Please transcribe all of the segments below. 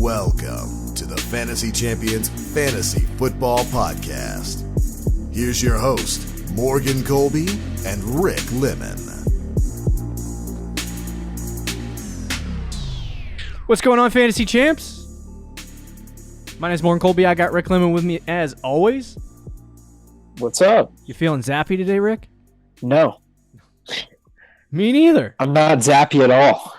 Welcome to the Fantasy Champions Fantasy Football Podcast. Here's your host, Morgan Colby and Rick Lemon. What's going on, Fantasy Champs? My name's Morgan Colby. I got Rick Lemon with me as always. What's up? You feeling zappy today, Rick? No. Me neither. I'm not zappy at all.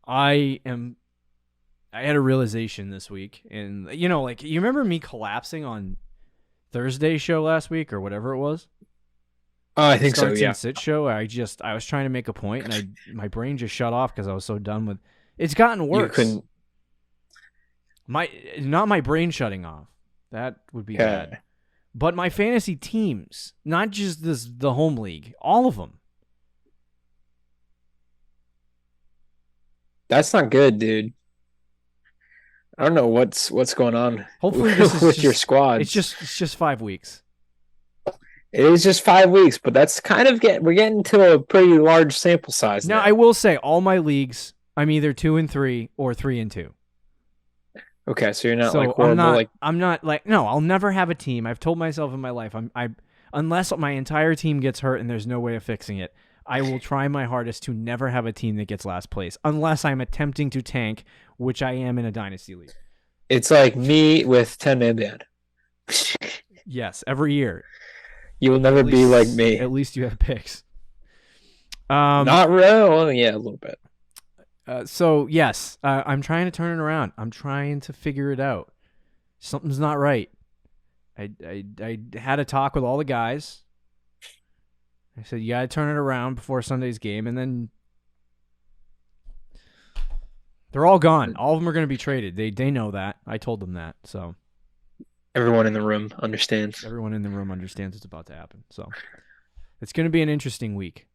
I had a realization this week, and you remember me collapsing on Thursday's show last week or whatever it was? Oh, I think so, Starts yeah. and Sit show. I was trying to make a point, and my brain just shut off because I was so done with. It's gotten worse. You couldn't. Not my brain shutting off. That would be bad. But my fantasy teams, not just the home league, all of them. That's not good, dude. I don't know what's going on. Hopefully, this is with your squad. It's just 5 weeks. It is just 5 weeks, but that's kind of we're getting to a pretty large sample size. Now, I will say, all my leagues, I'm either 2-3 or 3-2. Okay, so you're not So like horrible. I'm not like no. I'll never have a team. I've told myself in my life, unless my entire team gets hurt and there's no way of fixing it, I will try my hardest to never have a team that gets last place, unless I'm attempting to tank, which I am in a dynasty league. It's like me with 10-man band. Yes, every year. You will never be like me. At least you have picks. Not really. Well, yeah, a little bit. So yes, I'm trying to turn it around. I'm trying to figure it out. Something's not right. I had a talk with all the guys. I said, you got to turn it around before Sunday's game, and then they're all gone. All of them are going to be traded. They know that. I told them that. So Everyone in the room understands. everyone in the room understands what's about to happen. So it's going to be an interesting week.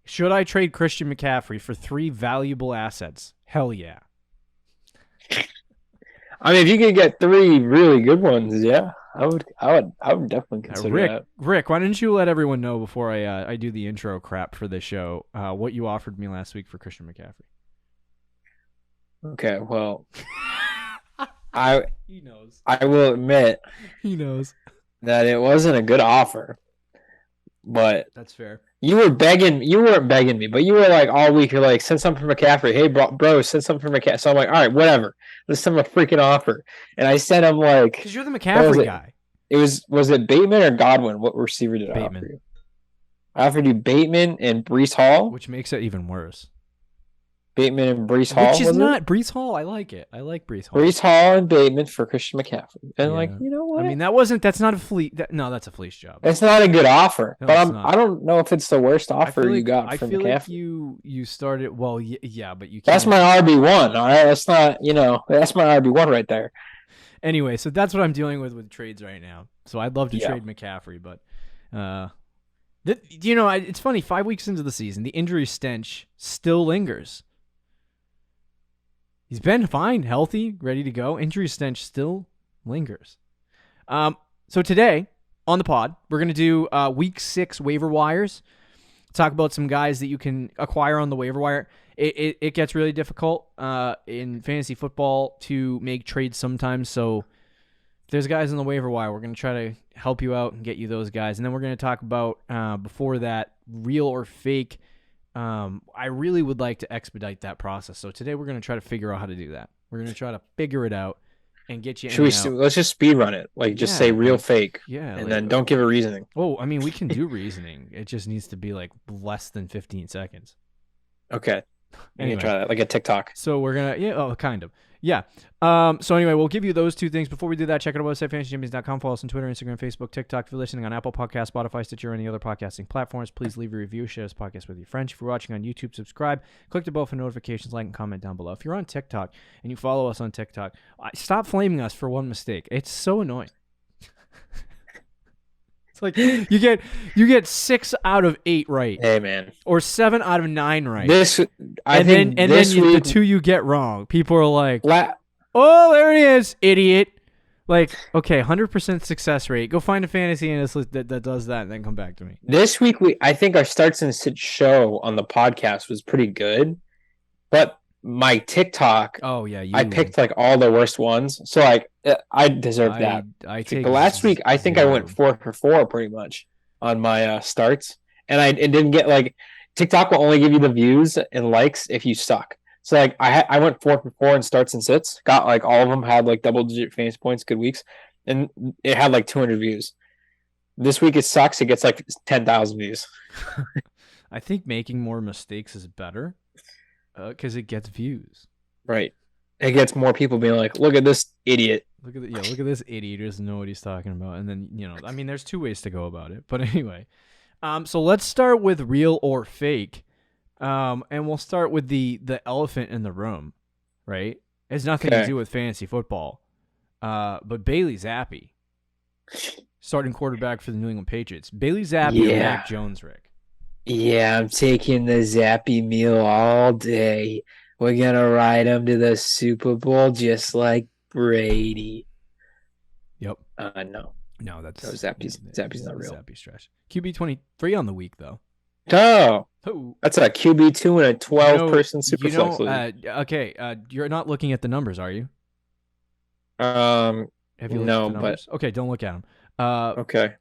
Should I trade Christian McCaffrey for 3 valuable assets? Hell yeah. I mean, if you could get 3 really good ones, yeah, I would definitely consider that. Rick, why didn't you let everyone know before I do the intro crap for this show what you offered me last week for Christian McCaffrey? Okay, well, He knows. I will admit He knows. that it wasn't a good offer, but That's fair. you weren't begging me, but you were like all week, you're like, send something for McCaffrey. Hey, bro, send something for McCaffrey. So I'm like, all right, whatever. Let's send him a freaking offer. And I sent him like, Because you're the McCaffrey guy. was it Bateman or Godwin? What receiver did I Bateman. offer you? I offered you Bateman and Breece Hall. Which makes it even worse. Bateman and Breece Hall. Which is was it? not Breece Hall. I like it. I like Breece Hall. Breece Hall and Bateman for Christian McCaffrey. And Yeah. you know what? I mean, that's not a fleece. No, that's a fleece job. It's not a good offer, No, but it's not. I don't know if it's the worst offer you got I from feel McCaffrey. like you started. Well, yeah, but you can't. That's my RB1. All right, that's not. That's my RB1 right there. Anyway, so that's what I'm dealing with trades right now. So I'd love to Yeah. trade McCaffrey, but it's funny. 5 weeks into the season, the injury stench still lingers. He's been fine, healthy, ready to go. Injury stench still lingers. So today on the pod, we're going to do Week 6 waiver wires. Talk about some guys that you can acquire on the waiver wire. It gets really difficult in fantasy football to make trades sometimes. So if there's guys on the waiver wire, we're going to try to help you out and get you those guys. And then we're going to talk about, before that, real or fake. I really would like to expedite that process. So today we're going to try to figure out how to do that. We're going to try to figure it out and get you in and out. Let's just speed run it. Like, just say real, fake. Yeah. And then don't give a reasoning. Oh, I mean, we can do reasoning. It just needs to be like less than 15 seconds. Okay. Anyway. You can try that, like a TikTok. So we're going to, kind of. Yeah. So anyway, we'll give you those 2 things. Before we do that, check out our website, fantasychampions.com. Follow us on Twitter, Instagram, Facebook, TikTok. If you're listening on Apple Podcasts, Spotify, Stitcher, or any other podcasting platforms, please leave a review. Share this podcast with your friends. If you're watching on YouTube, subscribe. Click the bell for notifications, like, and comment down below. If you're on TikTok and you follow us on TikTok, stop flaming us for one mistake. It's so annoying. It's like you get 6 out of 8 right. Hey, man. Or 7 out of 9 right. I think this week, the 2 you get wrong, people are like, oh, there it is, idiot. Like, okay, 100% success rate. Go find a fantasy analyst that does that and then come back to me. This week, I think our starts and sit show on the podcast was pretty good. But my TikTok, Oh yeah, I picked like all the worst ones. So like I deserve that. I take The last week, I think I went 4 for 4 pretty much on my starts, and it didn't get like TikTok will only give you the views and likes if you suck. So like I went 4 for 4 in starts and sits. Got like all of them had like double-digit fantasy points, good weeks, and it had like 200 views. This week it sucks. It gets like 10,000 views. I think making more mistakes is better because it gets views. Right. It gets more people being like, "Look at this idiot." Look at this idiot who doesn't know what he's talking about. And then I mean, there's 2 ways to go about it. But anyway, so let's start with real or fake, and we'll start with the elephant in the room, right? It has nothing to do with fantasy football, but Bailey Zappi, starting quarterback for the New England Patriots. Bailey Zappi or Mac Jones, Rick? Yeah, I'm taking the Zappy meal all day. We're going to ride him to the Super Bowl just like Brady. Yep. No. No, that's... No, Zappy's not real. Zappy's trash. QB 23 on the week, though. Oh! Oh. That's a QB2 in a 12-person Super Flex league. Okay, you're not looking at the numbers, are you? Have you looked at the numbers? Okay, don't look at them. Okay.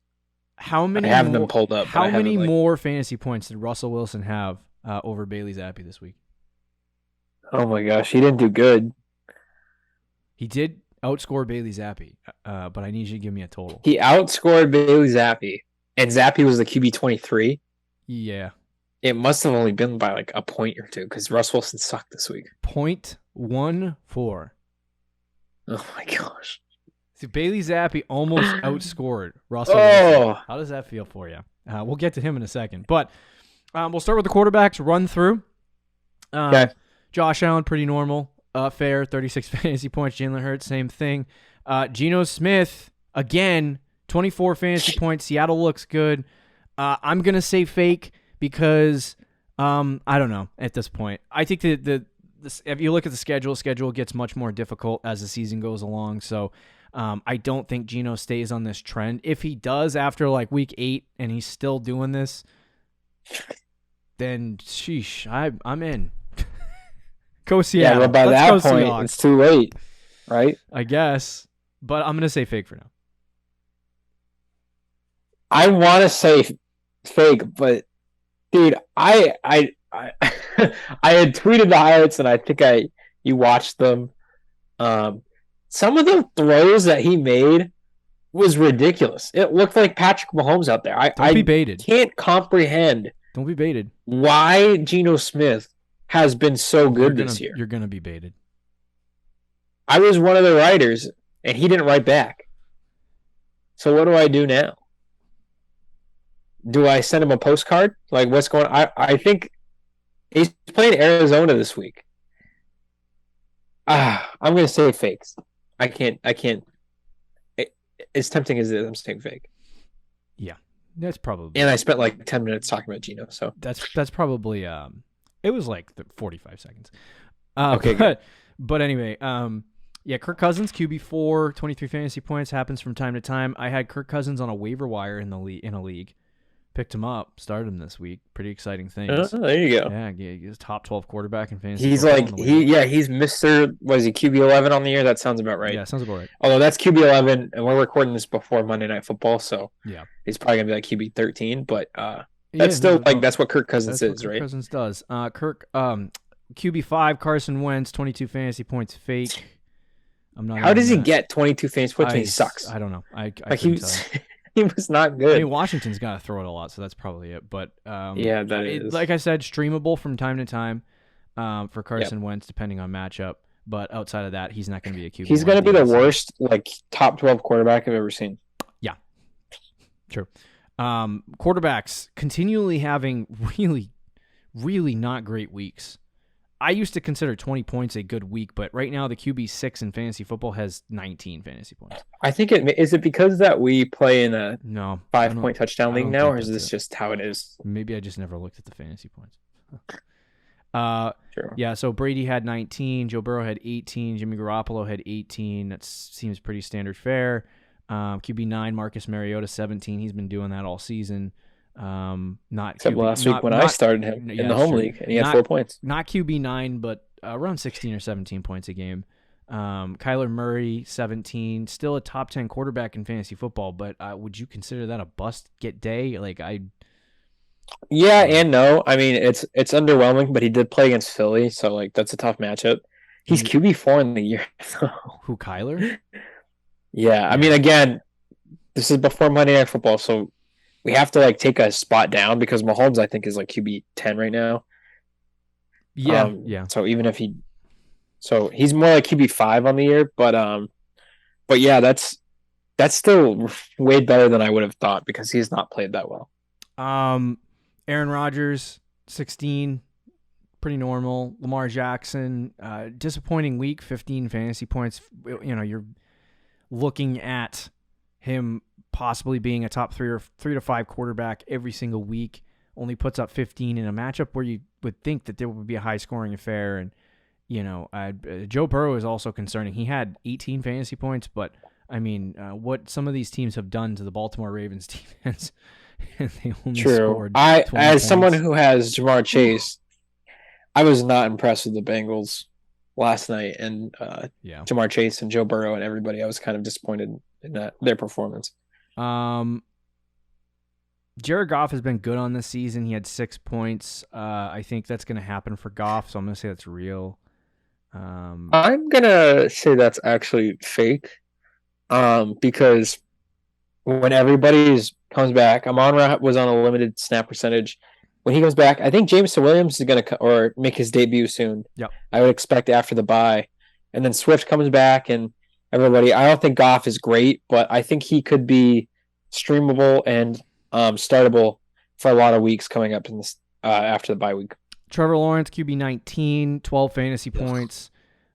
How many? I have them pulled up. How many more fantasy points did Russell Wilson have over Bailey Zappi this week? Oh my gosh, he didn't do good. He did outscore Bailey Zappi, but I need you to give me a total. He outscored Bailey Zappi, and Zappi was the QB 23. Yeah. It must have only been by like a point or two because Russ Wilson sucked this week. 0.14. Oh my gosh. So Bailey Zappi almost outscored Russell Wilson. How does that feel for you? We'll get to him in a second. But we'll start with the quarterbacks run through. Okay. Josh Allen, pretty normal. Fair, 36 fantasy points. Jalen Hurts, same thing. Geno Smith, again, 24 fantasy points. Seattle looks good. I'm going to say fake because I don't know at this point. I think if you look at the schedule gets much more difficult as the season goes along. So I don't think Geno stays on this trend. If he does after like week 8 and he's still doing this, then sheesh, I'm in. Go Seattle. Yeah, but by that point, Seahawks. It's too late, right? I guess. But I'm going to say fake for now. I want to say fake, but dude, I I had tweeted the highlights, and I think you watched them. Some of the throws that he made was ridiculous. It looked like Patrick Mahomes out there. Don't be baited. Can't comprehend. Don't be baited. Why Geno Smith has been so good this year. You're gonna be baited. I was one of the writers, and he didn't write back. So what do I do now? Do I send him a postcard? Like, what's going on? I think he's playing Arizona this week. I'm going to say fakes. I can't. As tempting as it is, I'm saying fake. Yeah, that's probably. And I spent like 10 minutes talking about Geno, so. That's probably, it was like 45 seconds. Okay, but anyway, yeah, Kirk Cousins, QB4, 23 fantasy points, happens from time to time. I had Kirk Cousins on a waiver wire in a league. Picked him up, started him this week. Pretty exciting things. There you go. Yeah, he's top 12 quarterback in fantasy. He's like he's Mr. Was he QB11 on the year? That sounds about right. Yeah, sounds about right. Although that's QB11, and we're recording this before Monday Night Football, so yeah, he's probably gonna be like QB13. But that's that's what Kirk Cousins is, right? Kirk Cousins does. QB5, Carson Wentz, 22 fantasy points, fake. I'm not. How does he get 22 fantasy points when he sucks? I don't know. He was not good. I mean, Washington's got to throw it a lot, so that's probably it. But yeah, that is. Like I said, streamable from time to time for Carson Wentz, depending on matchup. But outside of that, he's not going to be a QB. He's going to be the worst, like top 12 quarterback I've ever seen. Yeah, true. Quarterbacks continually having really, really not great weeks. I used to consider 20 points a good week, but right now the QB6 in fantasy football has 19 fantasy points. I think is it because that we play in a 5-point touchdown league now, or is this just how it is? Maybe I just never looked at the fantasy points. Sure. Yeah, so Brady had 19, Joe Burrow had 18, Jimmy Garoppolo had 18. That seems pretty standard fare. QB9, Marcus Mariota 17. He's been doing that all season. Not except last week when I started him in the home league, and he had 4 points. Not QB9, but around 16 or 17 points a game. Kyler Murray, 17, still a top 10 quarterback in fantasy football, but would you consider that a bust get day? Yeah and no. I mean, it's underwhelming, but he did play against Philly, so like that's a tough matchup. He's QB4 in the year. Who, Kyler? Yeah, I mean, again, this is before Monday Night Football, so we have to like take a spot down because Mahomes, I think, is like QB10 right now. Yeah, So even if he's more like QB5 on the year, but yeah, that's still way better than I would have thought because he's not played that well. Aaron Rodgers, 16, pretty normal. Lamar Jackson, disappointing week, 15 fantasy points. You know, you're looking at him possibly being a top 3 to 5 quarterback every single week. Only puts up 15 in a matchup where you would think that there would be a high scoring affair. And, you know, Joe Burrow is also concerning. He had 18 fantasy points, but I mean, what some of these teams have done to the Baltimore Ravens defense, they only scored 20 as points. Someone who has Jamar Chase, I was not impressed with the Bengals last night, and Jamar Chase and Joe Burrow and everybody. I was kind of disappointed in their performance. Jared Goff has been good on this season. He had 6 points. I think that's going to happen for Goff, so I'm going to say that's real. I'm going to say that's actually fake. Because when everybody comes back, Amon-Ra was on a limited snap percentage. When he comes back, I think Jameson Williams is going to make his debut soon. Yep. I would expect after the bye. And then Swift comes back and everybody. I don't think Goff is great, but I think he could be streamable and startable for a lot of weeks coming up in this after the bye week. Trevor Lawrence, QB 19, 12 fantasy points.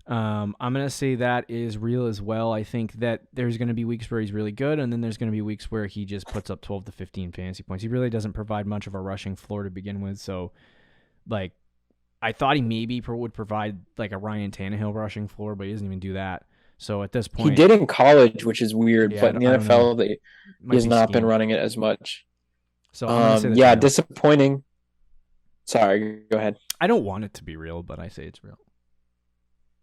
I'm going to say that is real as well. I think that there's going to be weeks where he's really good, and then there's going to be weeks where he just puts up 12 to 15 fantasy points. He really doesn't provide much of a rushing floor to begin with. So, like, I thought he maybe would provide like a Ryan Tannehill rushing floor, but he doesn't even do that. So at this point, he did in college, which is weird, yeah, but in the NFL, he has not been running it as much. So I'm say that's real. Disappointing. Sorry, go ahead. I don't want it to be real, but I say it's real.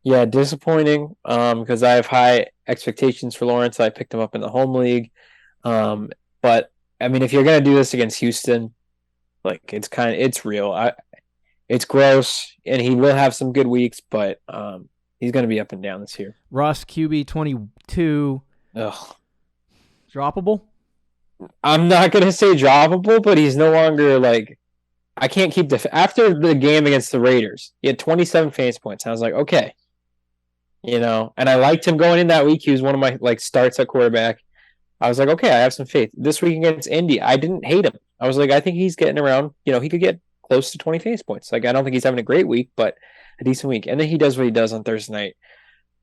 Yeah, disappointing. Because I have high expectations for Lawrence. I picked him up in the home league. But I mean, if you're gonna do this against Houston, like it's real. It's gross, and he will have some good weeks, but he's gonna be up and down this year. Russ, QB 22. Ugh. Droppable? I'm not gonna say droppable, but he's no longer like. I can't keep after the game against the Raiders. He had 27 fantasy points. And I was like, okay, and I liked him going in that week. He was one of my starts at quarterback. I was like, okay, I have some faith. This week against Indy, I didn't hate him. I was like, I think he's getting around. He could get close to 20 fantasy points. Like, I don't think he's having a great week, but a decent week. And then he does what he does on Thursday night.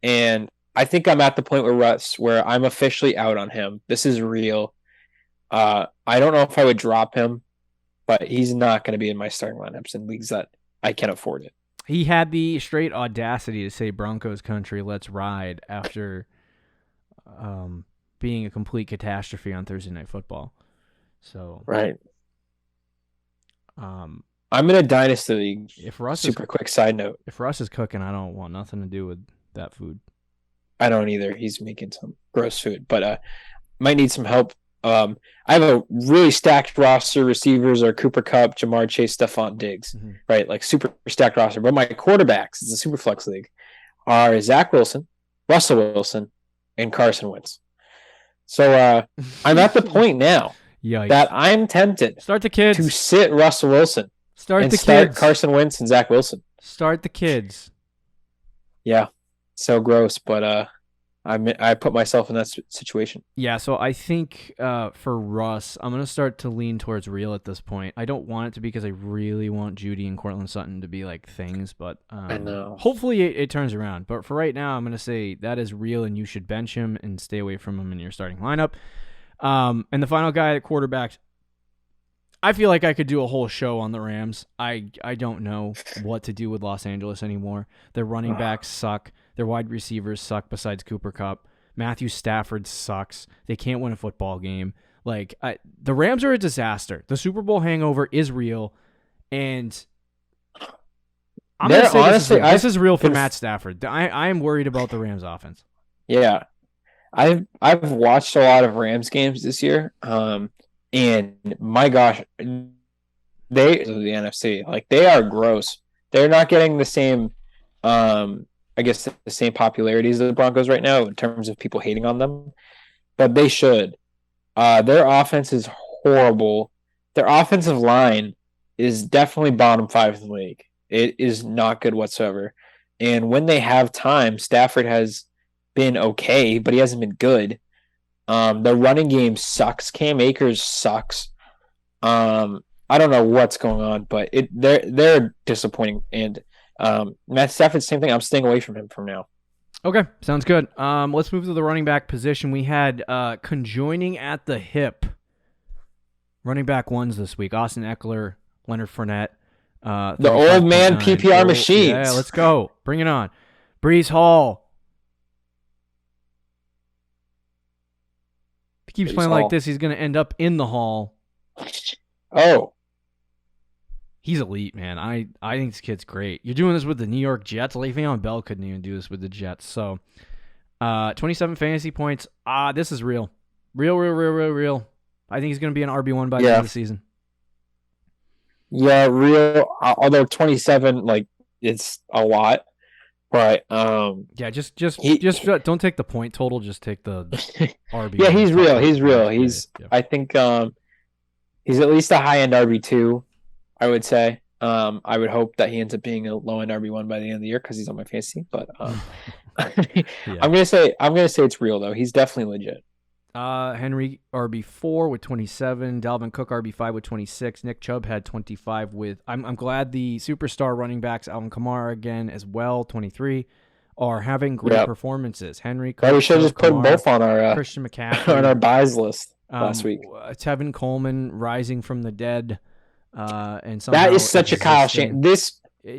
And I think I'm at the point with Russ where I'm officially out on him. This is real. I don't know if I would drop him. But he's not going to be in my starting lineups in leagues that I can afford it. He had the straight audacity to say Broncos country, let's ride, after being a complete catastrophe on Thursday Night Football. So right. I'm in a dynasty league. Quick side note. If Russ is cooking, I don't want nothing to do with that food. I don't either. He's making some gross food, but might need some help. I have a really stacked roster. Receivers are Cooper Kupp, Jamar Chase, Stephon Diggs, right? Like super stacked roster. But my quarterbacks, it's a super flex league, are Zach Wilson, Russell Wilson, and Carson Wentz. So I'm at the point now that I'm tempted start the kids to sit Russell Wilson start Carson Wentz and Zach Wilson. Start the kids. Yeah, so gross, but I put myself in that situation. Yeah, so I think for Russ, I'm going to start to lean towards real at this point. I don't want it to be because I really want Judy and Cortland Sutton to be like things, but I know. Hopefully it turns around. But for right now, I'm going to say that is real and you should bench him and stay away from him in your starting lineup. And the final guy at quarterback, I feel like I could do a whole show on the Rams. I don't know what to do with Los Angeles anymore. Their running backs suck. Their wide receivers suck besides Cooper Kupp. Matthew Stafford sucks. They can't win a football game. The Rams are a disaster. The Super Bowl hangover is real. And I'm going to say this is real for Matt Stafford. I am worried about the Rams offense. Yeah. I've watched a lot of Rams games this year. And my gosh, the NFC, like they are gross. They're not getting the same I guess the same popularity as the Broncos right now in terms of people hating on them. But they should. Their offense is horrible. Their offensive line is definitely bottom 5 in the league. It is not good whatsoever. And when they have time, Stafford has been okay, but he hasn't been good. The running game sucks. Cam Akers sucks. I don't know what's going on, but they're disappointing. And Matt Stafford, same thing. I'm staying away from him from now. Okay, sounds good. Let's move to the running back position. We had conjoining at the hip running back ones this week. Austin Eckler, Leonard Fournette. The old man PPR machines. Yeah, let's go. Bring it on. Breece Hall. If he keeps playing like this, he's going to end up in the Hall. Oh. He's elite, man. I think this kid's great. You're doing this with the New York Jets. Le'Veon Bell couldn't even do this with the Jets. So, 27 fantasy points. This is real. Real. I think he's going to be an RB1 by the end of the season. Yeah, real. Although 27, like, it's a lot. But, yeah, just don't take the point total. Just take the RB. Yeah, he's real. I think he's at least a high-end RB2. I would say. I would hope that he ends up being a low-end RB1 by the end of the year because he's on my fantasy. But yeah. I'm gonna say it's real though. He's definitely legit. Henry RB4 with 27. Dalvin Cook RB5 with 26. Nick Chubb had 25 with. I'm glad the superstar running backs Alvin Kamara again as well 23 are having great performances. Henry. Cook, we should just put them both on our Christian McCaffrey on our buys list last week. Tevin Coleman rising from the dead. And that is such a Kyle Shanahan.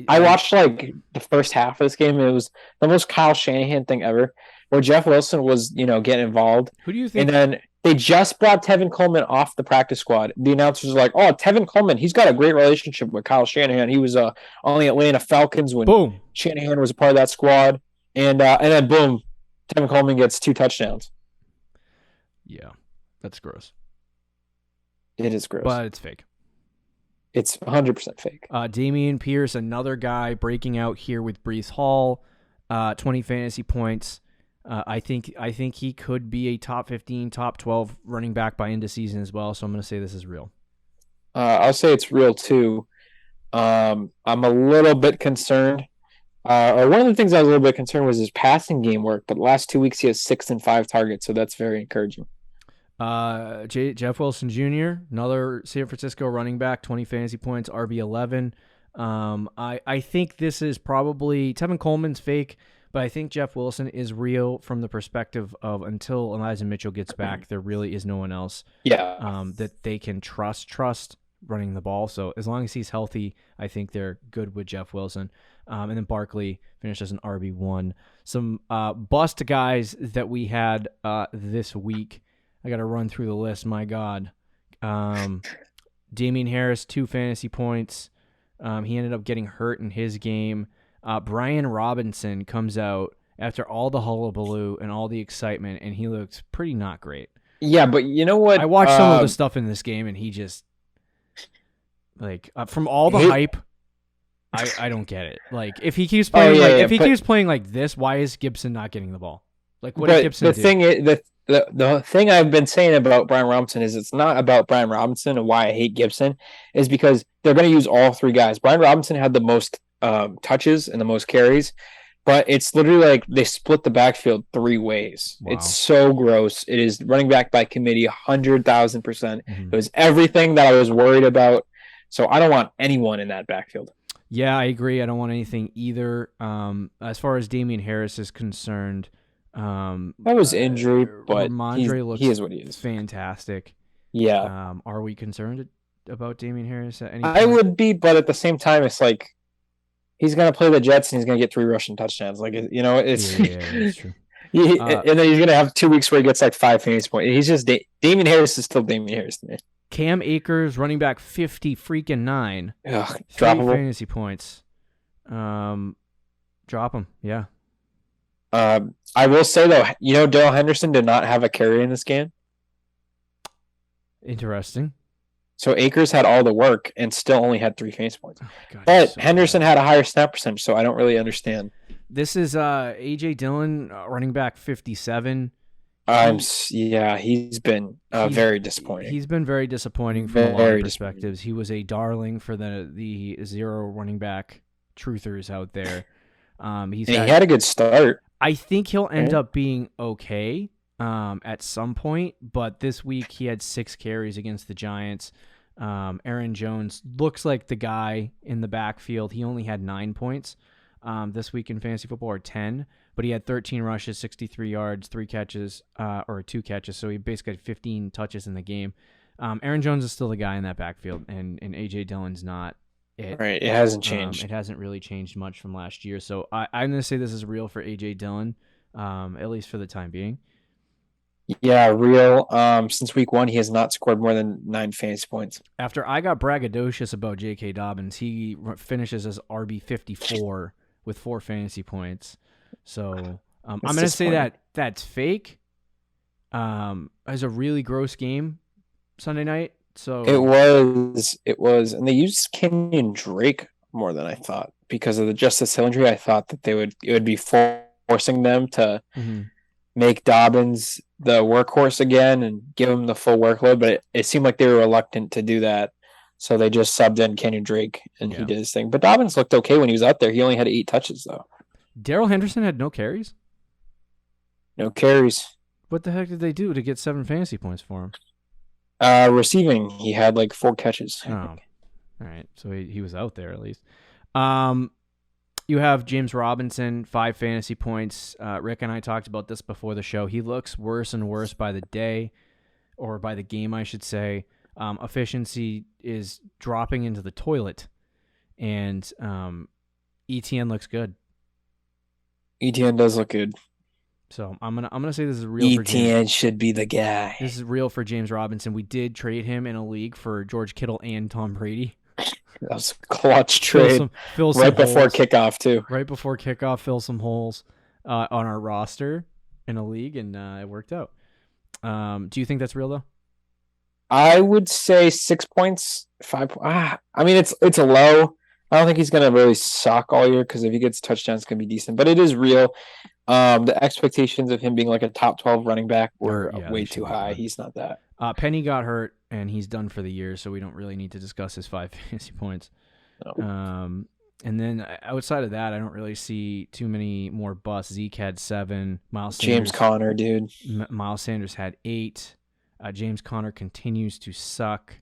I watched like the first half of this game. It was the most Kyle Shanahan thing ever, where Jeff Wilson was, getting involved. Who do you think? And then they just brought Tevin Coleman off the practice squad. The announcers were like, "Oh, Tevin Coleman, he's got a great relationship with Kyle Shanahan. He was on the Atlanta Falcons when Shanahan was a part of that squad." And then boom, Tevin Coleman gets 2 touchdowns. Yeah, that's gross. It is gross, but it's fake. It's 100% fake. Damien Pierce, another guy breaking out here with Breece Hall, 20 fantasy points. I think he could be a top 15, top 12 running back by end of season as well. So I'm going to say this is real. I'll say it's real too. I'm a little bit concerned. One of the things I was a little bit concerned was his passing game work, but the last 2 weeks he has 6 and 5 targets, so that's very encouraging. Jeff Wilson Jr., another San Francisco running back, 20 fantasy points, RB11. I think this is probably Tevin Coleman's fake, but I think Jeff Wilson is real from the perspective of until Elijah Mitchell gets back, there really is no one else that they can trust running the ball. So as long as he's healthy, I think they're good with Jeff Wilson. And then Barkley finished as an RB1. Some bust guys that we had this week. I got to run through the list. My God. Damien Harris, 2 fantasy points. He ended up getting hurt in his game. Brian Robinson comes out after all the hullabaloo and all the excitement, and he looks pretty not great. Yeah, but you know what? I watched some of the stuff in this game, and he just, from all the hype, I don't get it. Like, if he keeps playing keeps playing like this, why is Gibson not getting the ball? Like, what did Gibson do? The thing I've been saying about Brian Robinson is it's not about Brian Robinson and why I hate Gibson, is because they're going to use all 3 guys. Brian Robinson had the most touches and the most carries, but it's literally like they split the backfield 3 ways. Wow. It's so gross. It is running back by committee 100,000%. Mm-hmm. It was everything that I was worried about. So I don't want anyone in that backfield. Yeah, I agree. I don't want anything either. As far as Damien Harris is concerned, that was injury, but looks he is what he is. Fantastic. Yeah. Are we concerned about Damien Harris at any point? I would be, but at the same time, it's like he's going to play the Jets and he's going to get 3 rushing touchdowns. Like, it's that's true. And then he's going to have 2 weeks where he gets like 5 fantasy points. He's just Damien Harris is still Damien Harris to me. Cam Akers, running back 50 freaking 9. Ugh, 3 fantasy points. Drop him. Yeah. I will say though, Darrell Henderson did not have a carry in this game. Interesting. So Akers had all the work and still only had 3 fantasy points. Oh, God, but so Henderson bad. had a higher snap percentage, so I don't really understand. This is A.J. Dillon, running back 57. He's been very disappointing. He's been very disappointing from a lot of perspectives. He was a darling for the zero running back truthers out there. He had a good start. I think he'll end up being okay at some point, but this week he had 6 carries against the Giants. Aaron Jones looks like the guy in the backfield. He only had 9 points this week in fantasy football, or 10, but he had 13 rushes, 63 yards, 2 catches, so he basically had 15 touches in the game. Aaron Jones is still the guy in that backfield, and A.J. Dillon's not it. Right, it hasn't changed. It hasn't really changed much from last year, so I'm going to say this is real for A.J. Dillon, at least for the time being. Yeah, real. Since week 1, he has not scored more than 9 fantasy points. After I got braggadocious about J.K. Dobbins, he finishes as RB 54 with 4 fantasy points. So I'm going to say that's fake. As a really gross game Sunday night. So it was, and they used Kenyon Drake more than I thought because of the Justice Hill injury. I thought that it would be forcing them to make Dobbins the workhorse again and give him the full workload, but it seemed like they were reluctant to do that. So they just subbed in Kenyon Drake, and he did his thing. But Dobbins looked okay when he was out there. He only had 8 touches, though. Darrell Henderson had no carries? No carries. What the heck did they do to get 7 fantasy points for him? Receiving, he had like 4 catches. Oh, all right. So he was out there at least. You have James Robinson, 5 fantasy points. Rick and I talked about this before the show. He looks worse and worse by the day, or by the game, I should say. Efficiency is dropping into the toilet, and ETN looks good. ETN does look good. So I'm gonna say this is real. ETN should be the guy. This is real for James Robinson. We did trade him in a league for George Kittle and Tom Brady. That was a clutch trade. Fill some right before holes. kickoff, too. Right before kickoff, fill some holes on our roster in a league, and it worked out. Do you think that's real, though? I would say 6 points, 5. I mean, it's a low. I don't think he's going to really suck all year because if he gets touchdowns, it's going to be decent. But it is real. The expectations of him being like a top 12 running back were way too high. He's not that. Penny got hurt, and he's done for the year, so we don't really need to discuss his 5 fantasy points. No. And then outside of that, I don't really see too many more busts. Zeke had 7. James Conner, dude. Miles Sanders had 8. James Conner continues to suck.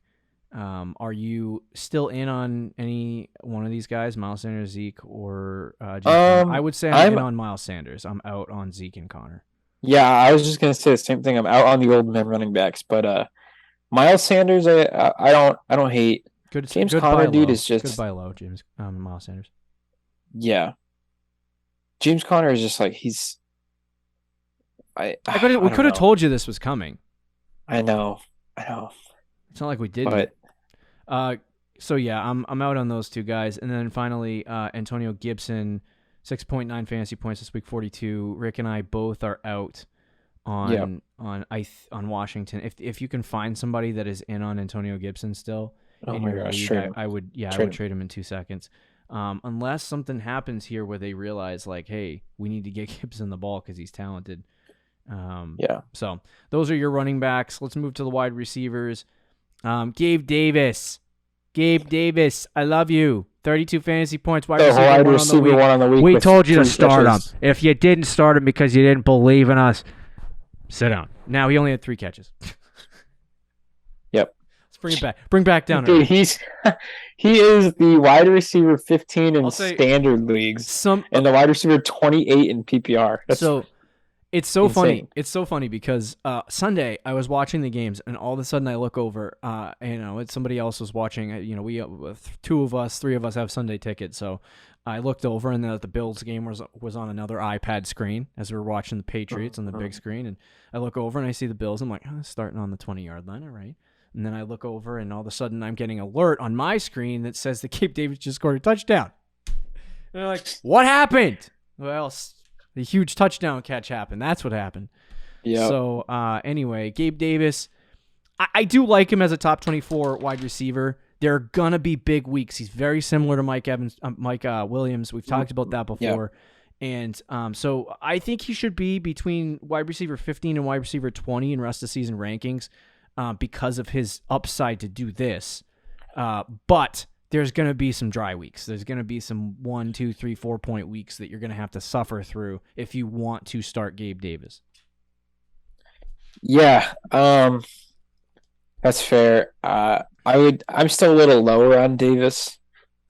Are you still in on any one of these guys, Miles Sanders, Zeke, or James Conner? I would say I'm in on Miles Sanders. I'm out on Zeke and Conner. Yeah, I was just gonna say the same thing. I'm out on the old men running backs, but Miles Sanders, I don't hate. James Conner, dude, is just goodbye low. James Miles Sanders. Yeah, James Conner is just like he's. We could have told you this was coming. I know. It's not like we didn't. But so yeah, I'm out on those 2 guys, and then finally Antonio Gibson, 6.9 fantasy points this week, 42. Rick and I both are out on Washington. If you can find somebody that is in on Antonio Gibson still in your league, I would trade him in 2 seconds. Unless something happens here where they realize like, hey, we need to get Gibson the ball because he's talented. So those are your running backs. Let's move to the wide receivers. Gabe Davis, I love you. 32 fantasy points. Wide receiver one on the week. We told you to start him. If you didn't start him because you didn't believe in us, sit down. Now he only had 3 catches. Yep. Let's bring back down. Dude, he is the wide receiver 15 in standard leagues, and the wide receiver 28 in PPR. It's so funny. It's so funny because Sunday I was watching the games, and all of a sudden I look over. It's somebody else was watching. We 3 of us have Sunday tickets, so I looked over, and then the Bills game was on another iPad screen as we were watching the Patriots on the big screen. And I look over and I see the Bills. I'm like, it's starting on the 20-yard line, all right. And then I look over, and all of a sudden I'm getting an alert on my screen that says that Gabe Davis just scored a touchdown. they're like, what happened? Well, the huge touchdown catch happened. That's what happened. Yeah. So anyway, Gabe Davis, I do like him as a top 24 wide receiver. There are gonna be big weeks. He's very similar to Mike Williams. We've talked about that before. Yeah. And so I think he should be between wide receiver 15 and wide receiver 20 in rest of season rankings because of his upside to do this. But there's going to be some dry weeks. There's going to be some 1, 2, 3, 4 point weeks that you're going to have to suffer through if you want to start Gabe Davis. Yeah, that's fair. I'm still a little lower on Davis.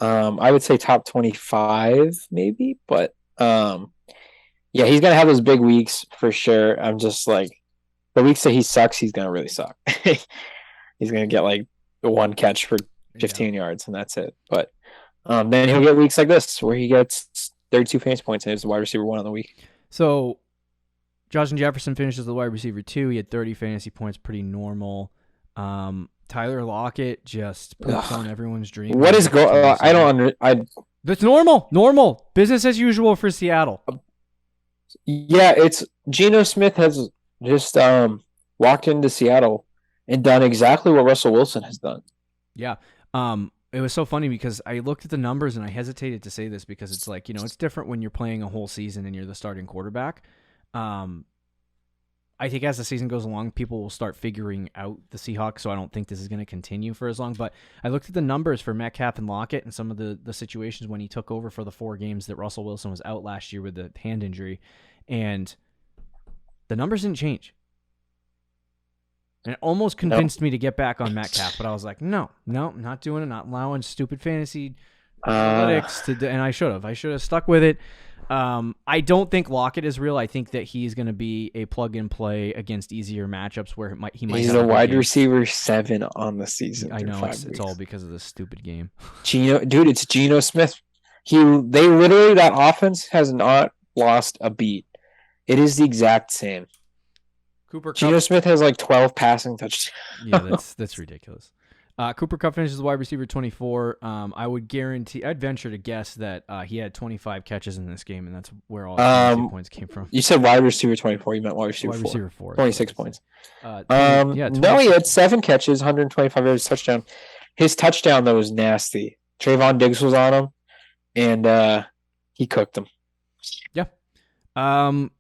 I would say top 25 maybe, but yeah, he's gonna have those big weeks for sure. I'm just like the weeks that he sucks, he's gonna really suck. He's gonna get like one catch for 15 yards and that's it. But then he'll get weeks like this where he gets 32 fantasy points and he's the wide receiver 1 on the week. So Justin Jefferson finishes the wide receiver 2. He had 30 fantasy points, pretty normal. Tyler Lockett just puts on everyone's dream. What is going? I don't That's normal business as usual for Seattle. Yeah, it's Geno Smith has just walked into Seattle and done exactly what Russell Wilson has done. Yeah. It was so funny because I looked at the numbers and I hesitated to say this because it's like, it's different when you're playing a whole season and you're the starting quarterback. I think as the season goes along, people will start figuring out the Seahawks, so I don't think this is going to continue for as long. But I looked at the numbers for Metcalf and Lockett and some of the situations when he took over for the 4 games that Russell Wilson was out last year with the hand injury, and the numbers didn't change. And it almost convinced me to get back on Metcalf, but I was like, no, not doing it, not allowing stupid fantasy analytics to, and I should have stuck with it. I don't think Lockett is real. I think that he's going to be a plug and play against easier matchups where he might. He's a wide receiver 7 on the season. I know it's all because of this stupid game. It's Geno Smith. They literally, that offense has not lost a beat. It is the exact same. Geno Smith has like 12 passing touchdowns. Yeah, that's ridiculous. Cooper Kupp finishes wide receiver 24. I'd venture to guess that he had 25 catches in this game, and that's where all the points came from. You said wide receiver 24. You meant wide receiver 4. 26 points. No, he had 7 catches, 125 yards, touchdown. His touchdown, though, was nasty. Trayvon Diggs was on him, and he cooked him. Yeah.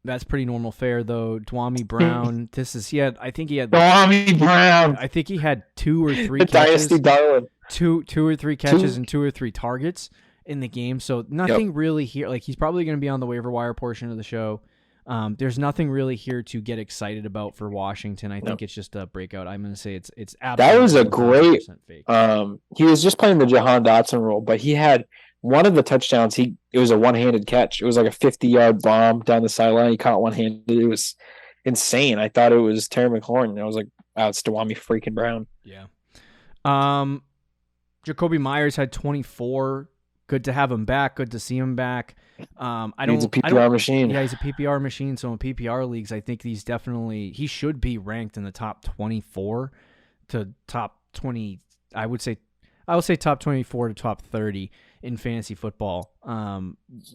That's pretty normal fare though. Dwami Brown. Dwami Brown. I think he had 2 or 3 catches. Dynasty darling. Two or three catches and 2 or 3 targets in the game. So nothing really here. Like he's probably going to be on the waiver wire portion of the show. There's nothing really here to get excited about for Washington. I think it's just a breakout. I'm going to say it's absolutely. That was a great. Fake. He was just playing the Jahan Dotson role, but he had. One of the touchdowns, it was a one-handed catch. It was like a 50-yard bomb down the sideline. He caught one-handed. It was insane. I thought it was Terry McLaurin. I was like, wow, it's Dwami freaking Brown. Yeah. Jacoby Myers had 24. Good to have him back. Good to see him back. He's a PPR machine. Yeah, he's a PPR machine. So in PPR leagues, I think he should be ranked in the top 24 to top 20. I would say top 24 to top 30 in fantasy football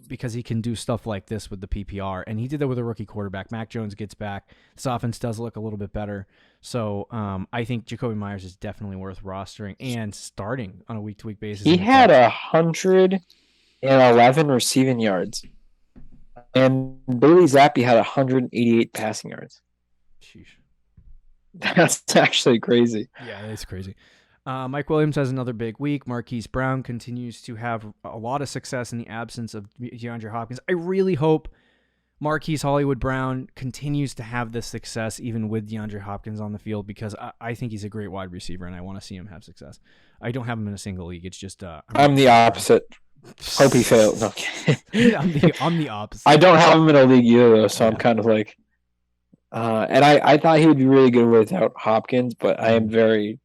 because he can do stuff like this with the PPR. And he did that with a rookie quarterback. Mac Jones gets back. This offense does look a little bit better. So I think Jacoby Myers is definitely worth rostering and starting on a week-to-week basis. He had 111 receiving yards. And Bailey Zappi had 188 passing yards. Sheesh. That's actually crazy. Yeah, it's crazy. Mike Williams has another big week. Marquise Brown continues to have a lot of success in the absence of DeAndre Hopkins. I really hope Marquise Hollywood Brown continues to have this success even with DeAndre Hopkins on the field because I think he's a great wide receiver and I want to see him have success. I don't have him in a single league. It's just I'm the opposite. Hope he fails. No, I'm the opposite. I don't have him in a league either, though, so I'm kind of like and I thought he would be really good without Hopkins, but I am very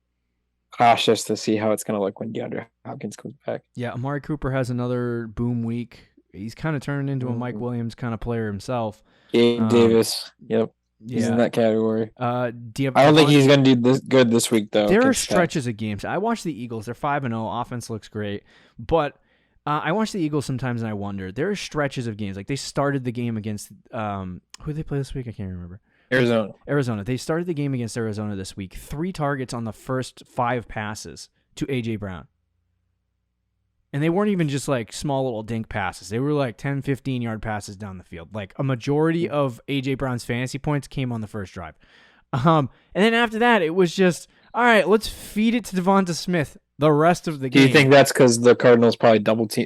cautious to see how it's going to look when DeAndre Hopkins comes back. Yeah, Amari Cooper has another boom week. He's kind of turning into a Mike Williams kind of player himself. Gabe Davis, yep. He's in that category. I don't think he's going to do this good this week, though. There are stretches of games. I watched the Eagles. They're 5-0. Offense looks great. But I watch the Eagles sometimes and I wonder. There are stretches of games. Like they started the game against who did they play this week? I can't remember. Arizona. They started the game against Arizona this week. 3 targets on the first 5 passes to A.J. Brown. And they weren't even just like small little dink passes. They were like 10, 15-yard passes down the field. Like a majority of A.J. Brown's fantasy points came on the first drive. And then after that, it was just, all right, let's feed it to Devonta Smith the rest of the game. Do you think that's because the Cardinals probably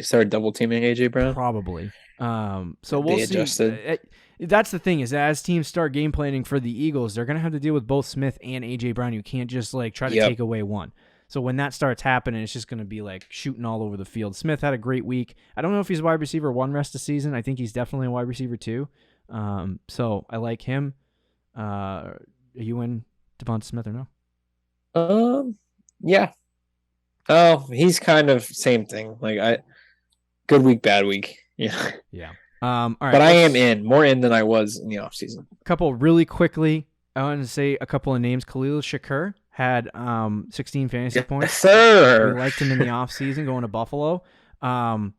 started double teaming A.J. Brown? Probably. So we'll see. Adjusted. That's the thing is as teams start game planning for the Eagles, they're going to have to deal with both Smith and A.J. Brown. You can't just like try to take away one. So when that starts happening, it's just going to be like shooting all over the field. Smith had a great week. I don't know if he's wide receiver 1 rest of the season. I think he's definitely a wide receiver 2. So I like him. Are you in Devonta Smith or no? Yeah. Oh, he's kind of same thing. Like good week, bad week. Yeah. Yeah. All right, but I am more in than I was in the offseason. A couple really quickly. I want to say a couple of names. Khalil Shakur had 16 fantasy points. Sir. We liked him in the offseason going to Buffalo. I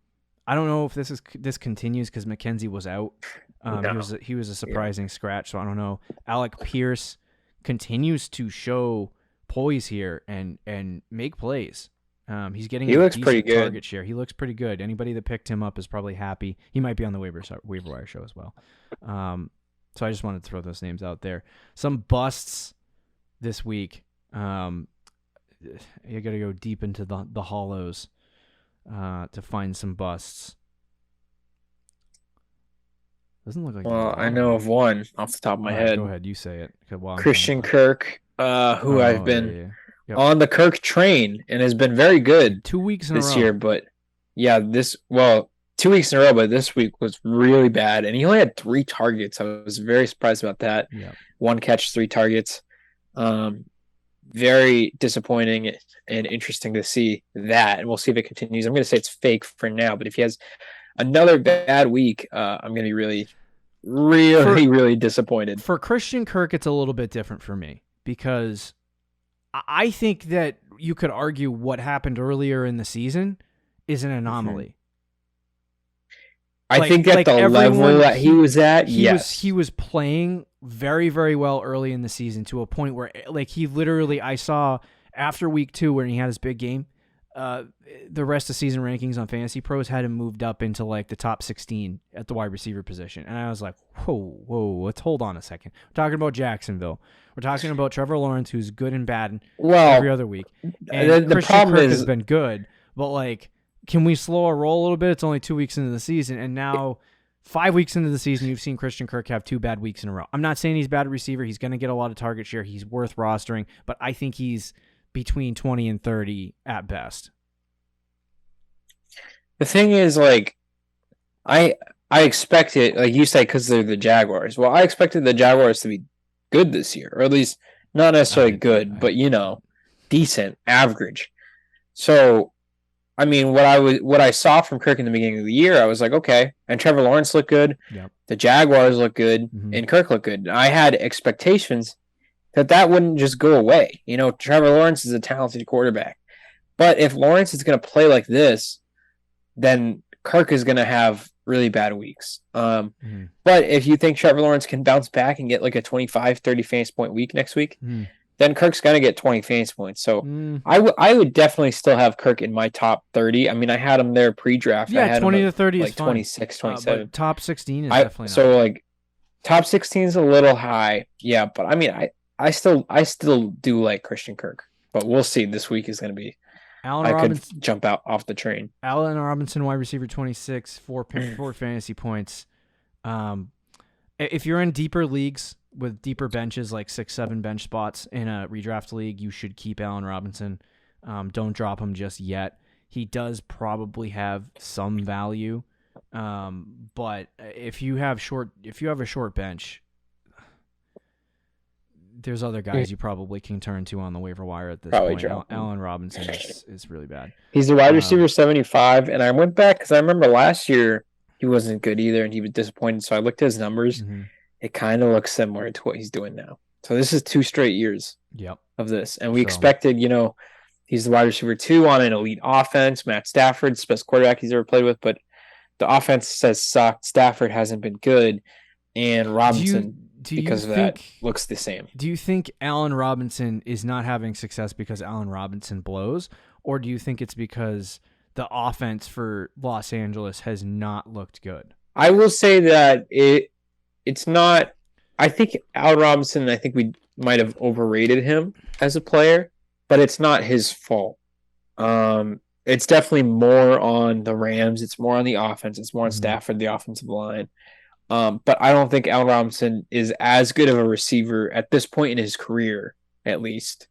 don't know if this continues because Mckenzie was out. No. He was a surprising scratch, so I don't know. Alec Pierce continues to show poise here and make plays. He looks pretty good. Target share. He looks pretty good. Anybody that picked him up is probably happy. He might be on the waiver wire show as well. So I just wanted to throw those names out there. Some busts this week. You got to go deep into the hollows to find some busts. Doesn't look like. Well, I know of one off the top of my head. Go ahead, you say it. Christian Kirk, who I've been on the Kirk train and has been very good 2 weeks in a row this year. But 2 weeks in a row, but this week was really bad, and he only had 3 targets. I was very surprised about that. Yeah. 1 catch, 3 targets. Very disappointing and interesting to see that, and we'll see if it continues. I'm going to say it's fake for now, but if he has another bad week, I'm going to be really, really disappointed. For Christian Kirk, it's a little bit different for me because I think that you could argue what happened earlier in the season is an anomaly. I think at the level that he was at, he was playing very, very well early in the season to a point where, like, he literally, I saw after week 2 when he had his big game, the rest of season rankings on Fantasy Pros had him moved up into like the top 16 at the wide receiver position, and I was like, whoa, let's hold on a second. We're talking about Jacksonville. We're talking about Trevor Lawrence, who's good and bad every other week, and the Christian Kirk has been good, but like, can we slow our roll a little bit? It's only 2 weeks into the season, and now 5 weeks into the season, you've seen Christian Kirk have 2 bad weeks in a row. I'm not saying he's a bad receiver. He's going to get a lot of target share. He's worth rostering, but I think he's between 20 and 30 at best. The thing is, like, I expected, like you say, because they're the Jaguars. Well, I expected the Jaguars to be good this year, or at least not necessarily good, but, decent, average. So, I mean, what I saw from Kirk in the beginning of the year, I was like, okay. And Trevor Lawrence looked good. Yep. The Jaguars looked good, and Kirk looked good. I had expectations that wouldn't just go away. Trevor Lawrence is a talented quarterback. But if Lawrence is going to play like this, then Kirk is going to have really bad weeks. But if you think Trevor Lawrence can bounce back and get like a 25, 30 fantasy point week next week, then Kirk's going to get 20 fantasy points. So I would definitely still have Kirk in my top 30. I mean, I had him there pre-draft. Yeah, I had 20 him to 30 like is fine. 26, 27. Top 16 is definitely not. So, like, top 16 is a little high. Yeah, but I mean, I still do like Christian Kirk. But we'll see. This week is going to be could jump out off the train. Allen Robinson, wide receiver 26, 4 fantasy points. If you're in deeper leagues with deeper benches, like 6-7 bench spots in a redraft league, you should keep Allen Robinson. Don't drop him just yet. He does probably have some value, but if you have a short bench, there's other guys you probably can turn to on the waiver wire at this point. Allen Robinson is really bad. He's the wide receiver 75, and I went back because I remember last year he wasn't good either, and he was disappointed. So I looked at his numbers. It kind of looks similar to what he's doing now. So this is 2 straight years of this, and we expected, He's the wide receiver 2 on an elite offense. Matt Stafford's the best quarterback he's ever played with, but the offense has sucked. Stafford hasn't been good, and Robinson, because of that, looks the same. Do you think Allen Robinson is not having success because Allen Robinson blows, or do you think it's because the offense for Los Angeles has not looked good? I will say that it's not. I think Allen Robinson, I think we might have overrated him as a player, but it's not his fault. It's definitely more on the Rams. It's more on the offense. It's more on Stafford, the offensive line. But I don't think Allen Robinson is as good of a receiver at this point in his career, at least,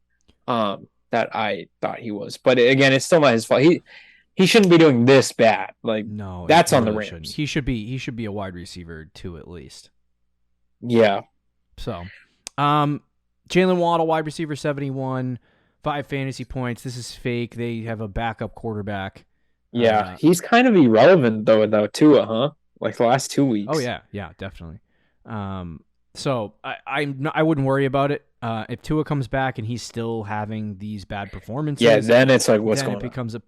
that I thought he was. But again, it's still not his fault. He shouldn't be doing this bad. Like, no, that's on the Rams. Shouldn't. He should be a wide receiver too, at least. Yeah. So, Jalen Waddle, wide receiver 71, 5 fantasy points. This is fake. They have a backup quarterback. Yeah, he's kind of irrelevant though, without Tua, huh? Like the last 2 weeks. Oh yeah, definitely. So I wouldn't worry about it. If Tua comes back and he's still having these bad performances, then it's like what's going on. Then it becomes a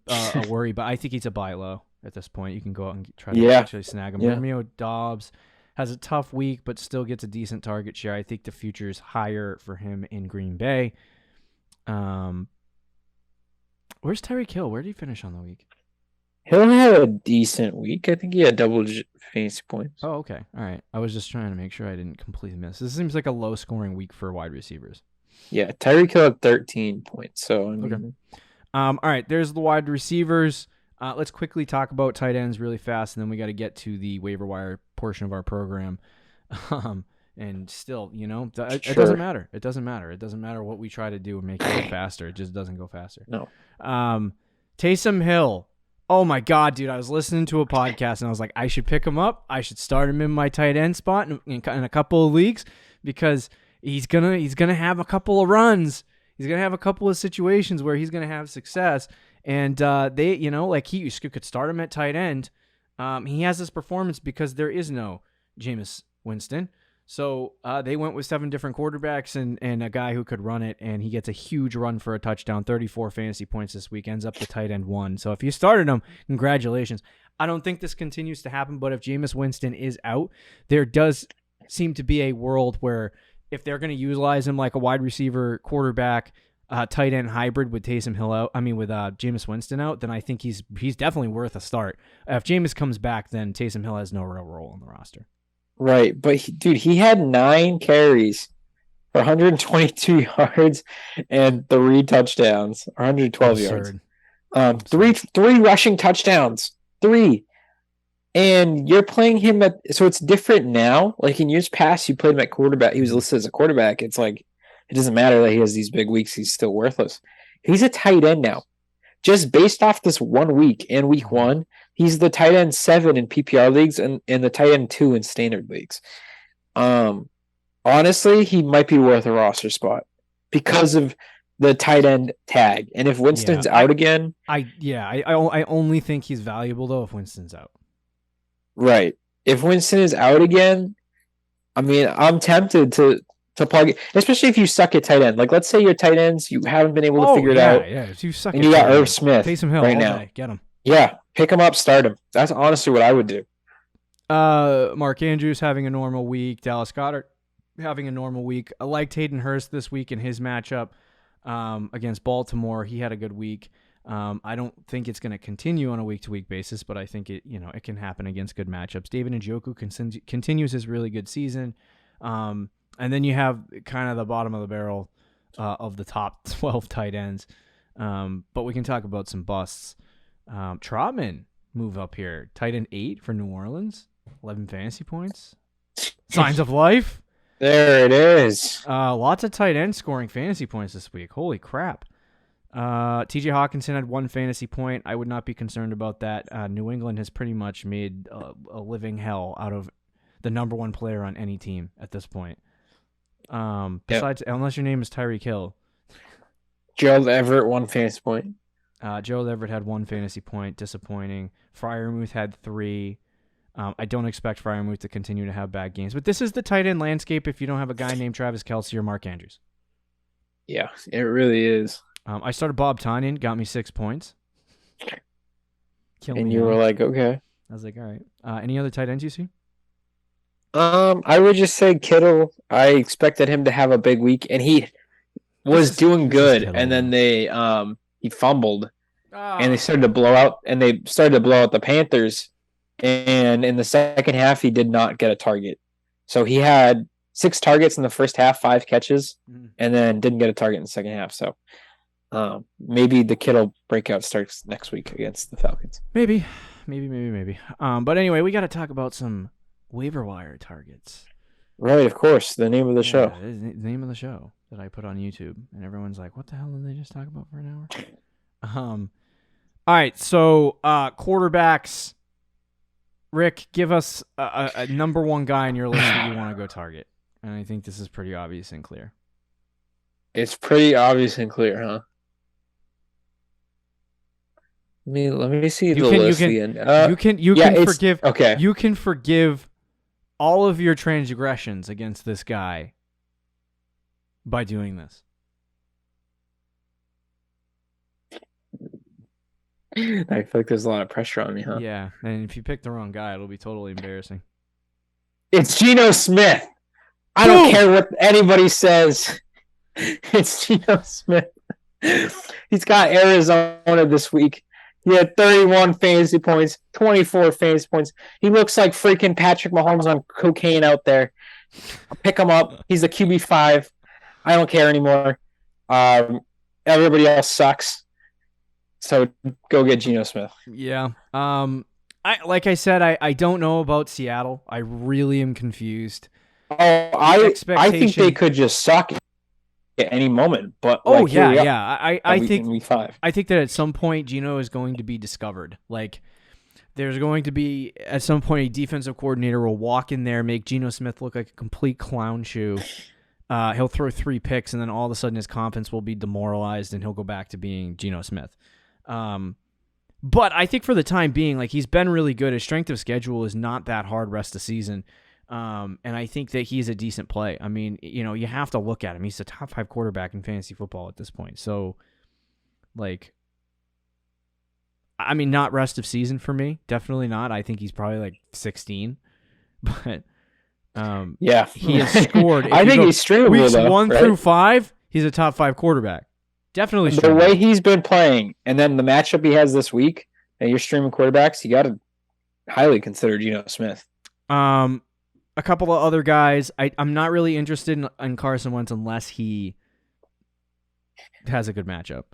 worry. But I think he's a buy low at this point. You can go out and try to actually snag him. Yeah. Romeo Doubs has a tough week, but still gets a decent target share. I think the future is higher for him in Green Bay. Where's Tyreek Hill? Where did he finish on the week? Hill had a decent week. I think he had double fantasy points. Oh, okay. All right. I was just trying to make sure I didn't completely miss. This seems like a low-scoring week for wide receivers. Yeah, Tyreek Hill had 13 points. So I mean, okay. All right. There's the wide receivers. Let's quickly talk about tight ends really fast, and then we got to get to the waiver wire portion of our program. And still, it doesn't matter. It doesn't matter. It doesn't matter what we try to do and make it go faster. It just doesn't go faster. No. Taysom Hill. Oh my God, dude! I was listening to a podcast and I was like, I should pick him up. I should start him in my tight end spot in a couple of leagues because he's gonna have a couple of runs. He's gonna have a couple of situations where he's gonna have success. And you could start him at tight end. He has this performance because there is no Jameis Winston. So they went with 7 different quarterbacks and a guy who could run it, and he gets a huge run for a touchdown, 34 fantasy points this week, ends up the tight end 1. So if you started him, congratulations. I don't think this continues to happen, but if Jameis Winston is out, there does seem to be a world where if they're going to utilize him like a wide receiver, quarterback, tight end hybrid with Taysom Hill out, with Jameis Winston out, then I think he's definitely worth a start. If Jameis comes back, then Taysom Hill has no real role in the roster. Right, but he had 9 carries for 122 yards and 3 touchdowns, 112 Absurd. yards. Three rushing touchdowns, 3. And you're playing him so it's different now. Like in years past, you played him at quarterback. He was listed as a quarterback. It's like, it doesn't matter that he has these big weeks. He's still worthless. He's a tight end now. Just based off this 1 week and week 1, he's the tight end 7 in PPR leagues and the tight end 2 in standard leagues. Honestly, he might be worth a roster spot because of the tight end tag. And if Winston's out again, I only think he's valuable though if Winston's out. Right. If Winston is out again, I'm tempted to plug it, especially if you suck at tight end. Like, let's say your tight ends, you haven't been able to figure it out. Yeah, if you suck and you got Irv Smith Taysom Hill right now. Get him. Yeah, pick him up, start him. That's honestly what I would do. Mark Andrews having a normal week. Dallas Goedert having a normal week. I liked Hayden Hurst this week in his matchup against Baltimore. He had a good week. I don't think it's going to continue on a week-to-week basis, but I think it can happen against good matchups. David Njoku continues his really good season. And then you have kind of the bottom of the barrel of the top 12 tight ends. But we can talk about some busts. Trotman move up here. Tight end 8 for New Orleans. 11 fantasy points. Signs of life. There it is. Lots of tight ends scoring fantasy points this week. Holy crap. TJ Hawkinson had 1 fantasy point. I would not be concerned about that. New England has pretty much made a living hell out of the number 1 player on any team at this point. Besides, unless your name is Tyreek Hill. Gerald Everett 1 fantasy point. Gerald Everett had 1 fantasy point. Disappointing. Freiermuth had 3. I don't expect Freiermuth to continue to have bad games. But this is the tight end landscape if you don't have a guy named Travis Kelce or Mark Andrews. Yeah, it really is. I started Bob Tonyan, got me 6 points. And you were like, okay. I was like, all right. Any other tight ends you see? I would just say Kittle. I expected him to have a big week, and he was doing good. And then he fumbled, and they started to blow out. And they started to blow out the Panthers. And in the second half, he did not get a target. So he had 6 targets in the first half, 5 catches, and then didn't get a target in the second half. So maybe the Kittle breakout starts next week against the Falcons. Maybe. But anyway, we got to talk about some waiver wire targets. Right, of course. The name of the show. The name of the show that I put on YouTube. And everyone's like, what the hell did they just talk about for an hour? All right, so quarterbacks. Rick, give us a number one guy on your list that you want to go target. And I think this is pretty obvious and clear. It's pretty obvious and clear, huh? Let me see the list again. You can forgive all of your transgressions against this guy by doing this. I feel like there's a lot of pressure on me, huh? Yeah, and if you pick the wrong guy, it'll be totally embarrassing. It's Geno Smith. I don't care what anybody says. It's Geno Smith. He's got Arizona this week. He had 31 fantasy points, 24 fantasy points. He looks like freaking Patrick Mahomes on cocaine out there. I'll pick him up. He's a QB5. I don't care anymore. Everybody else sucks. So go get Geno Smith. Yeah. Like I said, I don't know about Seattle. I really am confused. I think they could just suck at any moment. But I think week 5. I think that at some point Geno is going to be discovered. Like there's going to be at some point a defensive coordinator will walk in there, make Geno Smith look like a complete clown shoe. He'll throw 3 picks, and then all of a sudden his confidence will be demoralized, and he'll go back to being Geno Smith. But I think for the time being, like he's been really good. His strength of schedule is not that hard rest of season. And I think that he's a decent play. I mean, you have to look at him. He's a top 5 quarterback in fantasy football at this point. So, not rest of season for me. Definitely not. I think he's probably like 16. But, yeah, he has scored. I think he's streamable weeks though, 1 through 5. He's a top 5 quarterback. Definitely the way he's been playing, and then the matchup he has this week, and you're streaming quarterbacks, you got to highly consider Geno Smith. A couple of other guys. I'm not really interested in Carson Wentz unless he has a good matchup.